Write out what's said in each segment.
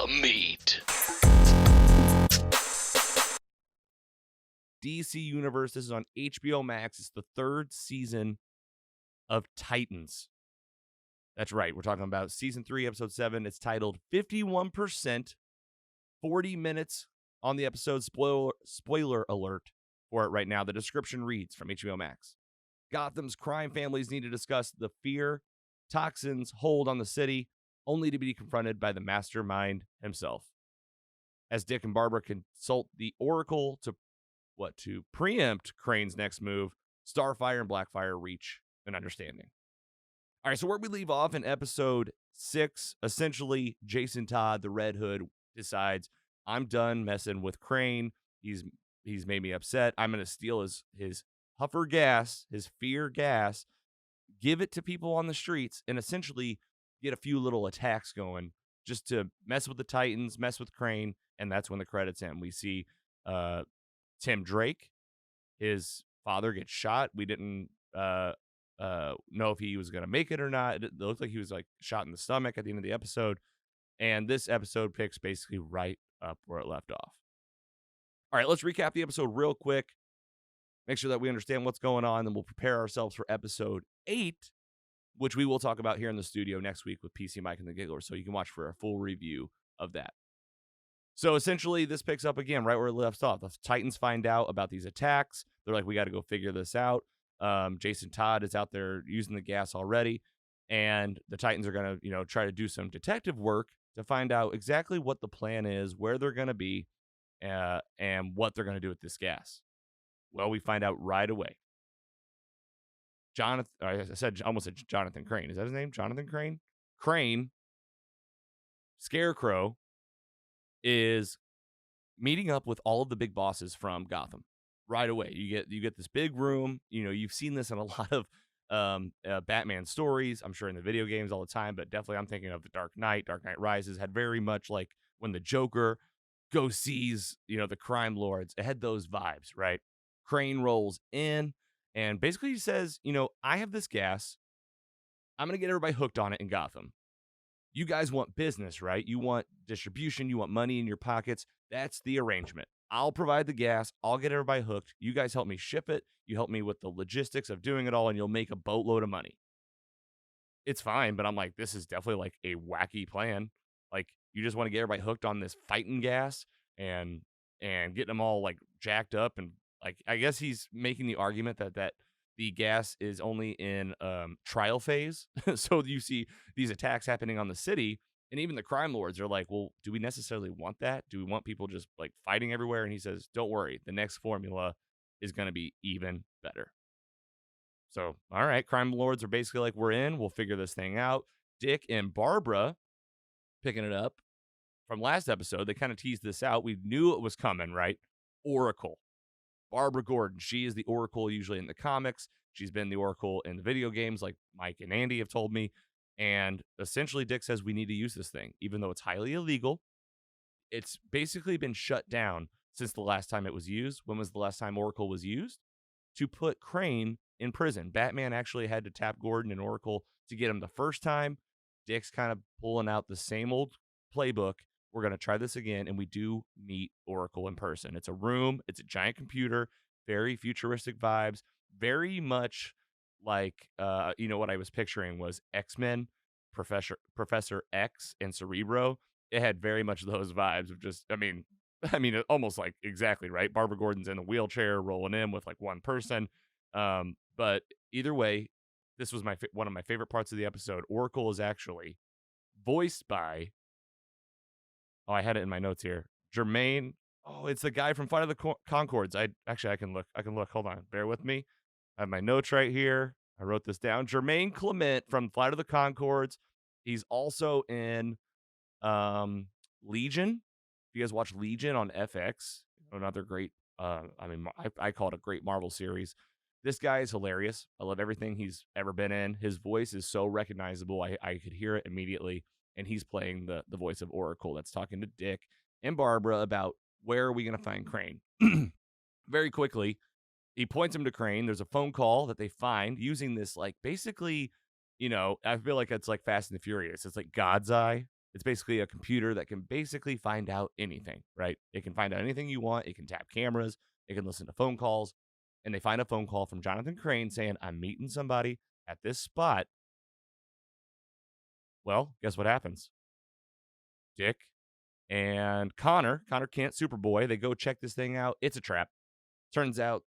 the meat. DC Universe. This is on HBO Max. It's the third season of Titans. That's right. We're talking about season 3, episode 7. It's titled 51%, 40 minutes on the episode. Spoiler alert for it right now. The description reads from HBO Max. Gotham's crime families need to discuss the fear toxins hold on the city, only to be confronted by the mastermind himself. As Dick and Barbara consult the Oracle to preempt Crane's next move, Starfire and Blackfire reach an understanding. All right, so where we leave off in episode 6, essentially Jason Todd, the Red Hood, decides, I'm done messing with Crane. He's made me upset. I'm going to steal his huffer gas, his fear gas, give it to people on the streets, and essentially get a few little attacks going just to mess with the Titans, mess with Crane, and that's when the credits end. We see Tim Drake, his father, gets shot. We didn't know if he was going to make it or not. It looked like he was like shot in the stomach at the end of the episode. And this episode picks basically right up where it left off. All right, let's recap the episode real quick. Make sure that we understand what's going on, and we'll prepare ourselves for episode 8, which we will talk about here in the studio next week with PC Mike and the Giggler, so you can watch for a full review of that. So essentially, this picks up again right where it left off. The Titans find out about these attacks. They're like, we got to go figure this out. Jason Todd is out there using the gas already, and the Titans are going to, try to do some detective work to find out exactly what the plan is, where they're going to be, and what they're going to do with this gas. Well, we find out right away. I almost said Jonathan Crane. Is that his name? Jonathan Crane? Crane, Scarecrow, is meeting up with all of the big bosses from Gotham right away. You get this big room. You've seen this in a lot of Batman stories, I'm sure in the video games all the time, but definitely I'm thinking of the Dark Knight Rises had very much like when the Joker goes sees, the crime lords. It had those vibes, right? Crane rolls in and basically says, I have this gas. I'm going to get everybody hooked on it in Gotham. You guys want business, right? You want distribution. You want money in your pockets. That's the arrangement. I'll provide the gas. I'll get everybody hooked. You guys help me ship it. You help me with the logistics of doing it all, and you'll make a boatload of money. It's fine, but I'm like, this is definitely like a wacky plan. Like, you just want to get everybody hooked on this fighting gas and getting them all like jacked up. And like, I guess he's making the argument that the gas is only in trial phase. So you see these attacks happening on the city, and even the crime lords are like, well, do we necessarily want that? Do we want people just like fighting everywhere? And he says, don't worry, the next formula is going to be even better. So, all right, crime lords are basically like, we're in, we'll figure this thing out. Dick and Barbara, picking it up from last episode, they kind of teased this out. We knew it was coming, right? Oracle. Barbara Gordon, she is the Oracle usually in the comics. She's been the Oracle in the video games, like Mike and Andy have told me. And essentially, Dick says we need to use this thing, even though it's highly illegal. It's basically been shut down since the last time it was used. When was the last time Oracle was used? To put Crane in prison. Batman actually had to tap Gordon and Oracle to get him the first time. Dick's kind of pulling out the same old playbook. We're going to try this again, and we do meet Oracle in person. It's a room. It's a giant computer. Very futuristic vibes. Very much like, what I was picturing was X-Men, Professor X, and Cerebro. It had very much those vibes of just, almost like exactly, right? Barbara Gordon's in a wheelchair rolling in with like one person. But either way, this was one of my favorite parts of the episode. Oracle is actually voiced by, I had it in my notes here, Jermaine. Oh, it's the guy from Flight of the Conchords. I can look. Hold on. Bear with me. I have my notes right here. I wrote this down. Jermaine Clement from Flight of the Conchords. He's also in Legion. If you guys watch Legion on FX, another great, I call it a great Marvel series. This guy is hilarious. I love everything he's ever been in. His voice is so recognizable. I could hear it immediately. And he's playing the voice of Oracle that's talking to Dick and Barbara about where are we going to find Crane. Very quickly, he points him to Crane. There's a phone call that they find using this, like, basically, I feel like it's like Fast and the Furious. It's like God's Eye. It's basically a computer that can basically find out anything, right? It can find out anything you want. It can tap cameras. It can listen to phone calls. And they find a phone call from Jonathan Crane saying, I'm meeting somebody at this spot. Well, guess what happens? Dick and Connor Kent, Superboy, they go check this thing out. It's a trap. Turns out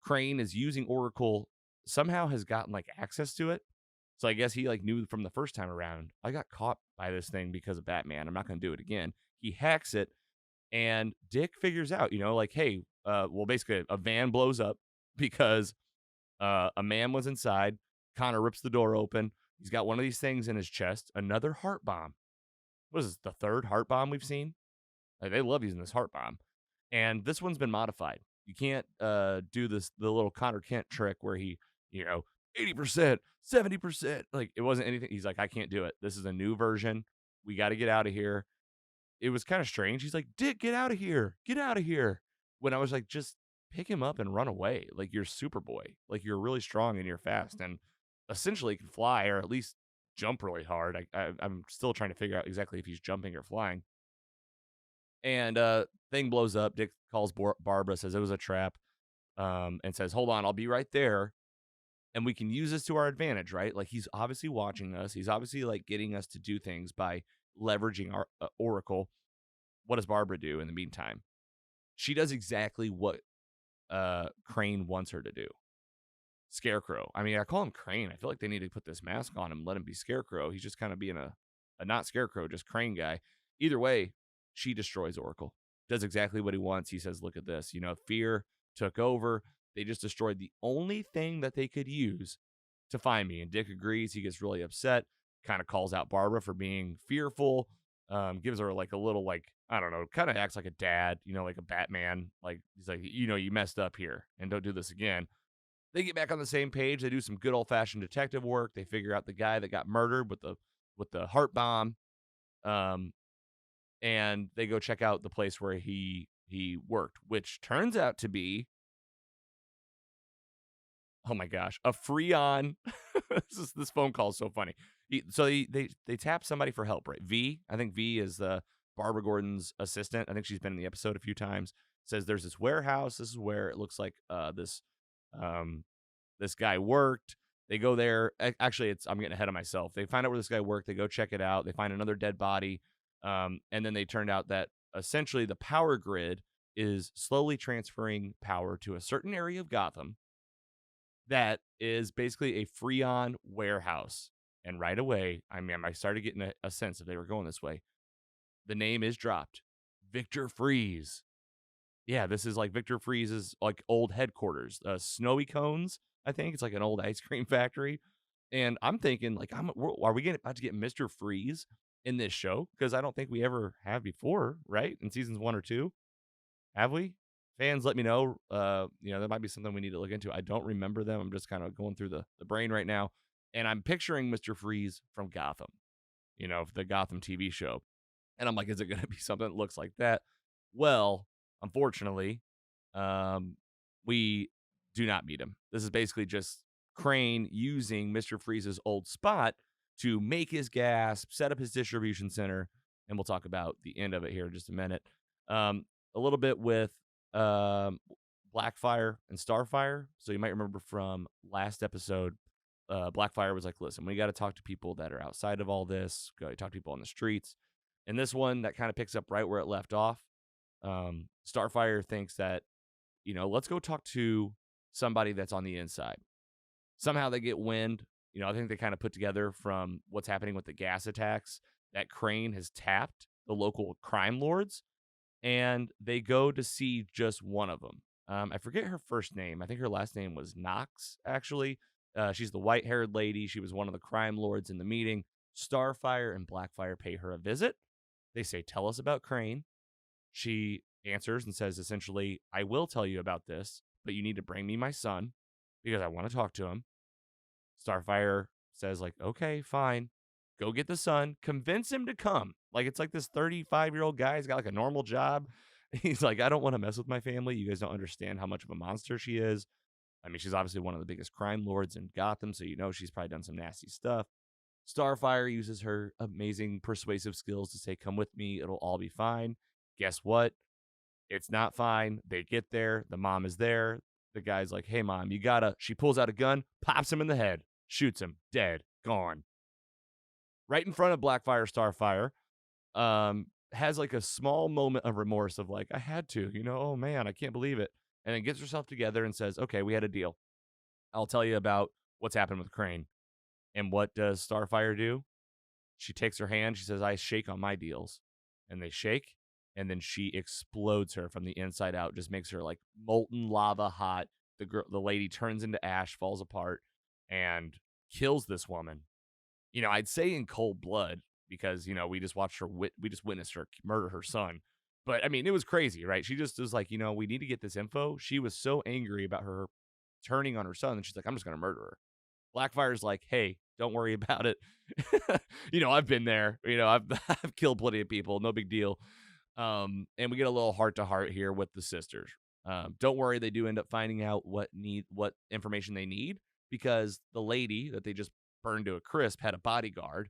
Crane is using Oracle, somehow has gotten like access to it. So I guess he like knew from the first time around, I got caught by this thing because of Batman. I'm not going to do it again. He hacks it, and Dick figures out, like, hey, well, basically a van blows up because a man was inside. Connor rips the door open. He's got one of these things in his chest, another heart bomb. What is this, the third heart bomb we've seen? Like, they love using this heart bomb. And this one's been modified. You can't do the little Connor Kent trick where he, 80%, 70%. Like, it wasn't anything. He's like, I can't do it. This is a new version. We got to get out of here. It was kind of strange. He's like, Dick, get out of here. Get out of here. When I was like, just pick him up and run away. Like, you're Superboy. Like, you're really strong and you're fast and essentially can fly or at least jump really hard. I'm still trying to figure out exactly if he's jumping or flying. And thing blows up. Dick calls Barbara, says it was a trap, and says, hold on, I'll be right there. And we can use this to our advantage, right? Like, he's obviously watching us. He's obviously like getting us to do things by leveraging our Oracle. What does Barbara do in the meantime? She does exactly what Crane wants her to do. Scarecrow. I mean, I call him Crane. I feel like they need to put this mask on him, let him be Scarecrow. He's just kind of being a not Scarecrow, just Crane guy. Either way, she destroys Oracle. Does exactly what he wants. He says, look at this. Fear took over. They just destroyed the only thing that they could use to find me. And Dick agrees. He gets really upset, kind of calls out Barbara for being fearful, gives her like a little, like, I don't know, kind of acts like a dad, like a Batman. Like, he's like, you messed up here and don't do this again. They get back on the same page. They do some good old fashioned detective work. They figure out the guy that got murdered with the heart bomb. And they go check out the place where he worked, which turns out to be, oh my gosh, a Freon. This phone call is so funny. So they tap somebody for help, right? V, I think V is Barbara Gordon's assistant. I think she's been in the episode a few times. Says there's this warehouse. This is where it looks like this guy worked. They go there. Actually, I'm getting ahead of myself. They find out where this guy worked. They go check it out. They find another dead body. And then they turned out that essentially the power grid is slowly transferring power to a certain area of Gotham that is basically a Freon warehouse. And right away, I started getting a sense if they were going this way. The name is dropped. Victor Freeze. Yeah, this is like Victor Freeze's like old headquarters. Snowy Cones, I think. It's like an old ice cream factory. And I'm thinking, like, are we about to get Mr. Freeze in this show? Because I don't think we ever have before, right? In seasons 1 or 2. Have we? Fans, let me know. There might be something we need to look into. I don't remember them. I'm just kind of going through the brain right now. And I'm picturing Mr. Freeze from Gotham, the Gotham TV show. And I'm like, is it going to be something that looks like that? Well, unfortunately, we do not meet him. This is basically just Crane using Mr. Freeze's old spot to make his gas, set up his distribution center, and we'll talk about the end of it here in just a minute. A little bit with Blackfire and Starfire. So you might remember from last episode, Blackfire was like, listen, we got to talk to people that are outside of all this. Go talk to people on the streets. And this one, that kind of picks up right where it left off. Starfire thinks that, let's go talk to somebody that's on the inside. Somehow they get wind. I think they kind of put together from what's happening with the gas attacks that Crane has tapped the local crime lords, and they go to see just one of them. I forget her first name. I think her last name was Knox, actually. She's the white-haired lady. She was one of the crime lords in the meeting. Starfire and Blackfire pay her a visit. They say, tell us about Crane. She answers and says, essentially, I will tell you about this, but you need to bring me my son because I want to talk to him. Starfire says, like, okay, fine. Go get the son. Convince him to come. Like, it's like this 35-year-old guy. He's got like a normal job. He's like, I don't want to mess with my family. You guys don't understand how much of a monster she is. I mean, she's obviously one of the biggest crime lords in Gotham, so she's probably done some nasty stuff. Starfire uses her amazing persuasive skills to say, come with me, it'll all be fine. Guess what? It's not fine. They get there. The mom is there. The guy's like, hey, mom, you gotta. She pulls out a gun, pops him in the head, shoots him, dead, gone. Right in front of Blackfire, Starfire. Has like a small moment of remorse of like, I had to, oh man, I can't believe it. And then gets herself together and says, okay, we had a deal. I'll tell you about what's happened with Crane. And what does Starfire do? She takes her hand. She says, I shake on my deals. And they shake. And then she explodes her from the inside out, just makes her like molten lava hot. The lady turns into ash, falls apart, and kills this woman. I'd say in cold blood because, we just watched her, we just witnessed her murder her son. But I mean, it was crazy, right? She just was like, we need to get this info. She was so angry about her turning on her son. And she's like, I'm just going to murder her. Blackfire's like, hey, don't worry about it. I've been there. I've killed plenty of people. No big deal. And we get a little heart to heart here with the sisters. Don't worry, they do end up finding out what information they need because the lady that they just burned to a crisp had a bodyguard,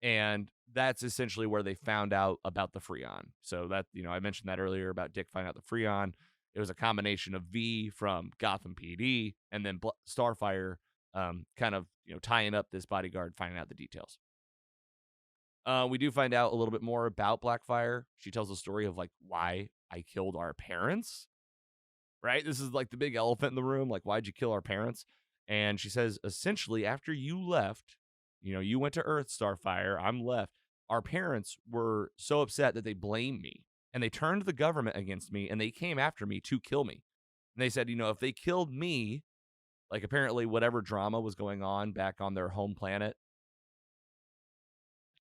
and that's essentially where they found out about the Freon. So that I mentioned that earlier about Dick finding out the Freon. It was a combination of V from Gotham PD and then Starfire, kind of tying up this bodyguard, finding out the details. We do find out a little bit more about Blackfire. She tells the story of like why I killed our parents. Right? This is like the big elephant in the room. Like, why'd you kill our parents? And she says, essentially, after you left, you went to Earth, Starfire. I'm left. Our parents were so upset that they blamed me and they turned the government against me and they came after me to kill me. And they said, if they killed me, like apparently whatever drama was going on back on their home planet,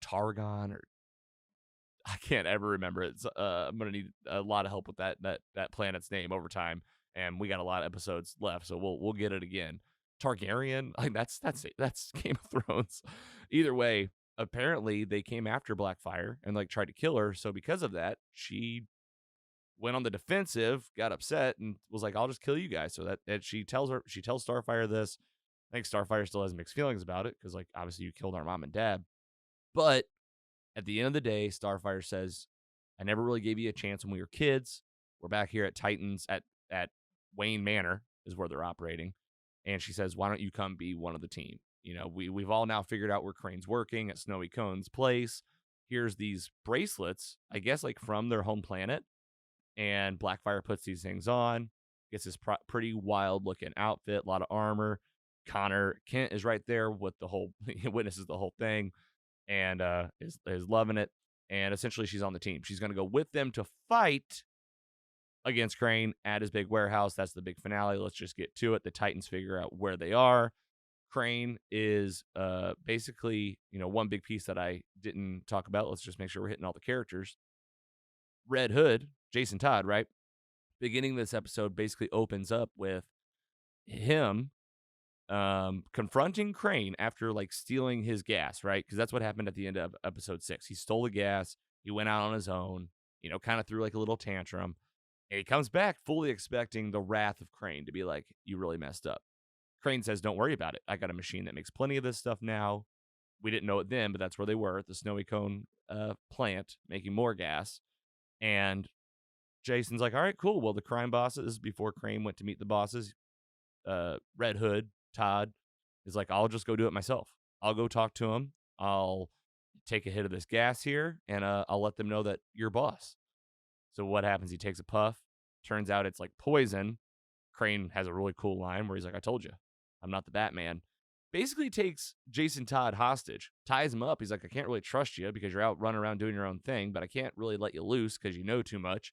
Targon, or I can't ever remember it. I'm gonna need a lot of help with that planet's name over time, and we got a lot of episodes left, so we'll get it again. Targaryen, like that's Game of Thrones. Either way, apparently they came after Blackfire and like tried to kill her. So because of that, she went on the defensive, got upset, and was like, "I'll just kill you guys." So that she tells Starfire this. I think Starfire still has mixed feelings about it because like obviously you killed our mom and dad, but at the end of the day, Starfire says, I never really gave you a chance when we were kids. We're back here at Titans at Wayne Manor is where they're operating. And she says, why don't you come be one of the team? We've all now figured out where Crane's working at Snowy Cone's place. Here's these bracelets, I guess like from their home planet. And Blackfire puts these things on, gets this pretty wild looking outfit, a lot of armor. Connor Kent is right there with the whole, witnesses the whole thing. And is loving it. And essentially, she's on the team. She's going to go with them to fight against Crane at his big warehouse. That's the big finale. Let's just get to it. The Titans figure out where they are. Crane is basically, one big piece that I didn't talk about. Let's just make sure we're hitting all the characters. Red Hood, Jason Todd, right? Beginning this episode basically opens up with him confronting Crane after like stealing his gas, right? Because that's what happened at the end of episode 6. He stole the gas. He went out on his own, kind of threw like a little tantrum. And he comes back fully expecting the wrath of Crane to be like, you really messed up. Crane says, don't worry about it. I got a machine that makes plenty of this stuff now. We didn't know it then, but that's where they were at the Snowy Cone plant making more gas. And Jason's like, all right, cool. Well, the crime bosses, before Crane went to meet the bosses, Red Hood, Todd, is like, I'll just go do it myself. I'll go talk to him. I'll take a hit of this gas here, and I'll let them know that you're boss. So what happens? He takes a puff. Turns out it's like poison. Crane has a really cool line where he's like, I told you, I'm not the Batman. Basically takes Jason Todd hostage, ties him up. He's like, I can't really trust you because you're out running around doing your own thing, but I can't really let you loose because you know too much,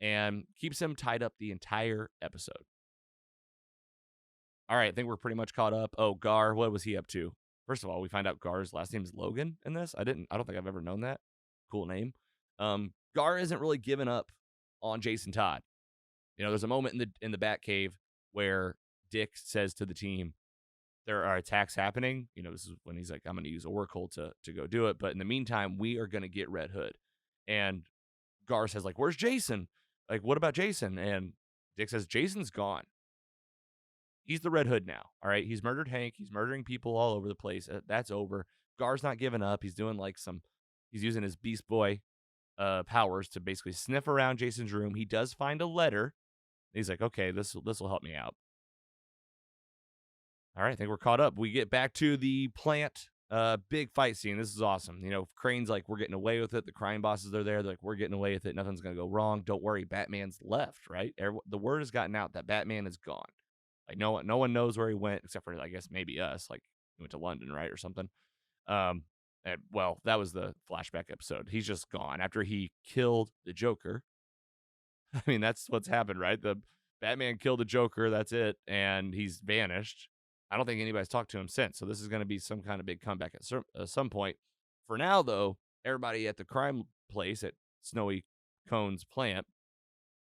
and keeps him tied up the entire episode. All right, I think we're pretty much caught up. Oh, Gar, what was he up to? First of all, we find out Gar's last name is Logan in this. I don't think I've ever known that. Cool name. Gar isn't really giving up on Jason Todd. There's a moment in the Batcave where Dick says to the team, there are attacks happening. This is when he's like, I'm going to use Oracle to go do it. But in the meantime, we are going to get Red Hood. And Gar says, like, where's Jason? Like, what about Jason? And Dick says, Jason's gone. He's the Red Hood now, all right? He's murdered Hank. He's murdering people all over the place. That's over. Gar's not giving up. He's doing he's using his Beast Boy powers to basically sniff around Jason's room. He does find a letter. He's like, okay, this will help me out. All right, I think we're caught up. We get back to the plant. Big fight scene. This is awesome. Crane's like, we're getting away with it. The crime bosses are there. They're like, we're getting away with it. Nothing's gonna go wrong. Don't worry. Batman's left. Right. The word has gotten out that Batman is gone. Like no one knows where he went except for I guess maybe us. Like he went to London, right, or something. Well, that was the flashback episode. He's just gone after he killed the Joker. I mean, that's what's happened, right? The Batman killed the Joker. That's it, and he's vanished. I don't think anybody's talked to him since. So this is going to be some kind of big comeback at some point. For now, though, everybody at the crime place at Snowy Cone's plant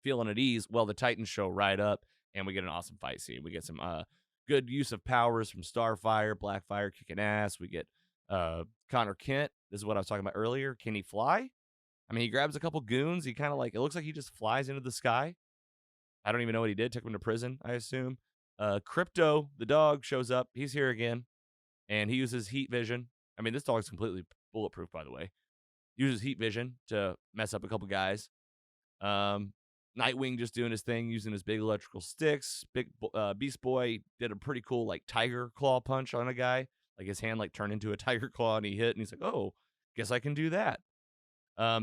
feeling at ease. Well, the Titans show right up, and we get an awesome fight scene. We get some good use of powers from Starfire, Blackfire kicking ass. We get Connor Kent. This is what I was talking about earlier. Can he fly? I mean, he grabs a couple goons. He kind of it looks like he just flies into the sky. I don't even know what he did. Took him to prison, I assume. Crypto, the dog, shows up. He's here again, and he uses heat vision. I mean, this dog's completely bulletproof, by the way. Uses heat vision to mess up a couple guys. Nightwing just doing his thing, using his big electrical sticks. Beast Boy did a pretty cool tiger claw punch on a guy. Like his hand turned into a tiger claw and he hit, and he's like, oh, guess I can do that.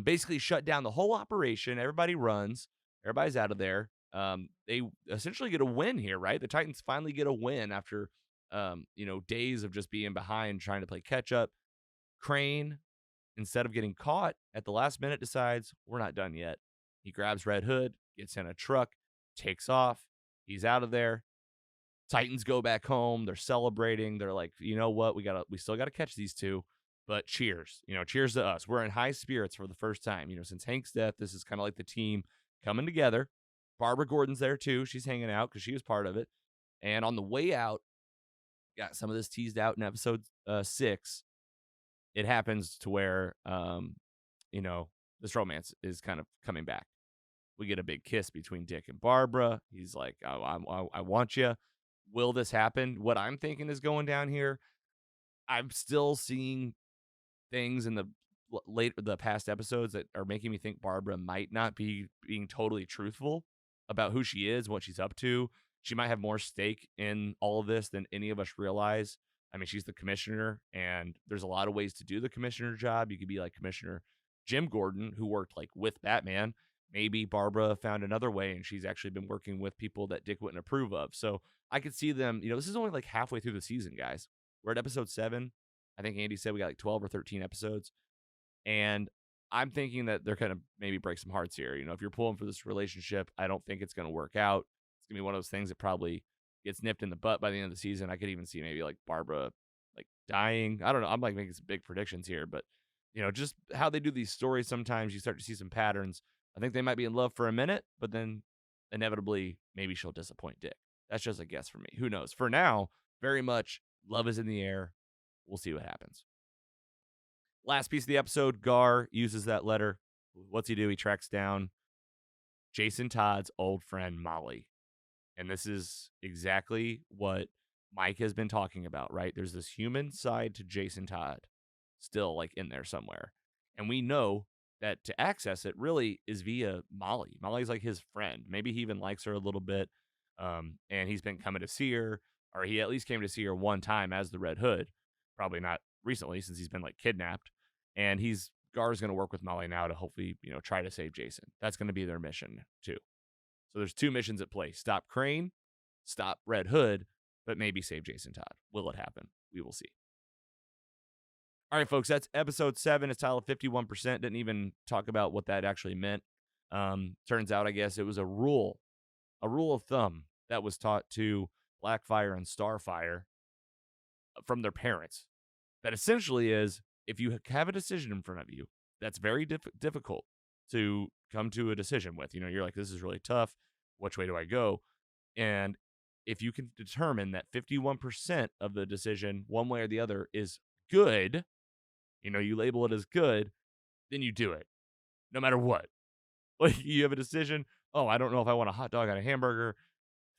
Basically shut down the whole operation. Everybody runs. Everybody's out of there. They essentially get a win here, right? The Titans finally get a win after, days of just being behind, trying to play catch up. Crane, instead of getting caught at the last minute, decides we're not done yet. He grabs Red Hood, gets in a truck, takes off. He's out of there. Titans go back home. They're celebrating. They're like, you know what? We still got to catch these two. But cheers, cheers to us. We're in high spirits for the first time. Since Hank's death, this is kind of like the team coming together. Barbara Gordon's there too. She's hanging out because she was part of it. And on the way out, got some of this teased out in episode 6. It happens to where, this romance is kind of coming back. We get a big kiss between Dick and Barbara. He's like, oh, I want you. Will this happen? What I'm thinking is going down here. I'm still seeing things in the past episodes that are making me think Barbara might not be being totally truthful about who she is, what she's up to. She might have more stake in all of this than any of us realize. I mean, she's the commissioner, and there's a lot of ways to do the commissioner job. You could be like Commissioner Jim Gordon, who worked with Batman. Maybe Barbara found another way, and she's actually been working with people that Dick wouldn't approve of. So I could see them, this is only halfway through the season, guys. We're at episode 7. I think Andy said we got 12 or 13 episodes. And I'm thinking that they're going to maybe break some hearts here. If you're pulling for this relationship, I don't think it's going to work out. It's going to be one of those things that probably gets nipped in the butt by the end of the season. I could even see maybe Barbara dying. I don't know. I'm making some big predictions here, but just how they do these stories, sometimes you start to see some patterns. I think they might be in love for a minute, but then inevitably maybe she'll disappoint Dick. That's just a guess for me. Who knows? For now, very much love is in the air. We'll see what happens. Last piece of the episode, Gar uses that letter. What's he do? He tracks down Jason Todd's old friend, Molly. And this is exactly what Mike has been talking about, right? There's this human side to Jason Todd still in there somewhere. And we know that to access it really is via Molly. Molly's his friend. Maybe he even likes her a little bit. And he's been coming to see her, or he at least came to see her one time as the Red Hood. Probably not recently since he's been kidnapped. And Gar's going to work with Molly now to hopefully, try to save Jason. That's going to be their mission too. So there's 2 missions at play. Stop Crane, stop Red Hood, but maybe save Jason Todd. Will it happen? We will see. All right, folks, that's episode 7. It's titled 51%. Didn't even talk about what that actually meant. Turns out, I guess, it was a rule of thumb that was taught to Blackfire and Starfire from their parents. That essentially is, if you have a decision in front of you that's very difficult to come to a decision with, you're like, this is really tough. Which way do I go? And if you can determine that 51% of the decision, one way or the other, is good, you label it as good, then you do it, no matter what. You have a decision. Oh, I don't know if I want a hot dog on a hamburger.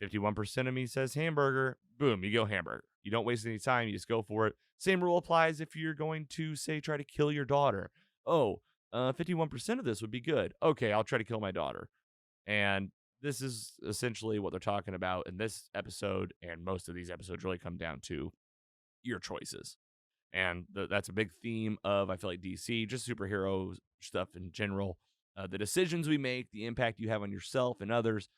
51% of me says hamburger. Boom, you go hamburger. You don't waste any time. You just go for it. Same rule applies if you're going to, say, try to kill your daughter. Oh, 51% of this would be good. Okay, I'll try to kill my daughter. And this is essentially what they're talking about in this episode. And most of these episodes really come down to your choices. And that's a big theme of, I feel like, DC, just superhero stuff in general. The decisions we make, the impact you have on yourself and others.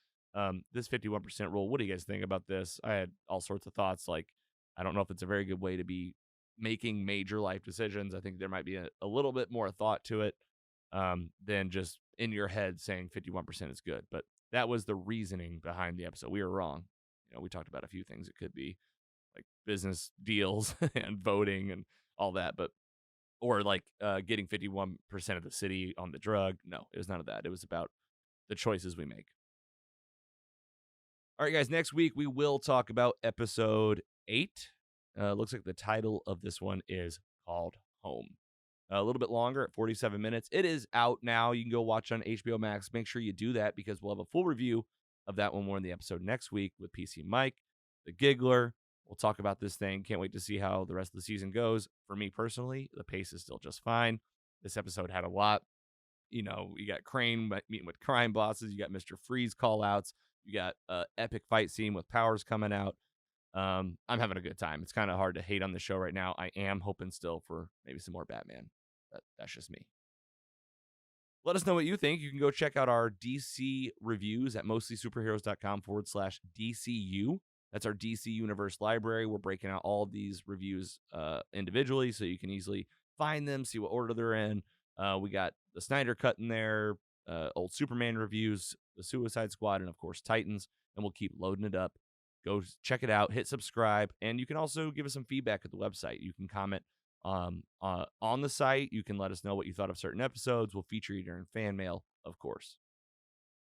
This 51% rule, what do you guys think about this? I had all sorts of thoughts. Like, I don't know if it's a very good way to be making major life decisions. I think there might be a little bit more thought to it than just in your head saying 51% is good. But that was the reasoning behind the episode. We were wrong. We talked about a few things it could be, like business deals and voting and all that, but or like getting 51% of the city on the drug. No, it was none of that. It was about the choices we make. All right, guys, next week we will talk about episode 8. Looks like the title of this one is called Home. A little bit longer at 47 minutes. It is out now. You can go watch on HBO Max. Make sure you do that because we'll have a full review of that one more in the episode next week with PC Mike, the Giggler. We'll talk about this thing. Can't wait to see how the rest of the season goes. For me personally, the pace is still just fine. This episode had a lot. You got Crane meeting with crime bosses. You got Mr. Freeze call outs. You got epic fight scene with powers coming out. I'm having a good time. It's kind of hard to hate on the show right now. I am hoping still for maybe some more Batman. That's just me. Let us know what you think. You can go check out our DC reviews at mostlysuperheroes.com/DCU. That's our DC Universe library. We're breaking out all of these reviews individually so you can easily find them, see what order they're in. We got the Snyder Cut in there, old Superman reviews, the Suicide Squad, and of course Titans. And we'll keep loading it up. Go check it out, hit subscribe, and you can also give us some feedback at the website. You can comment on the site. You can let us know what you thought of certain episodes. We'll feature you during fan mail, of course.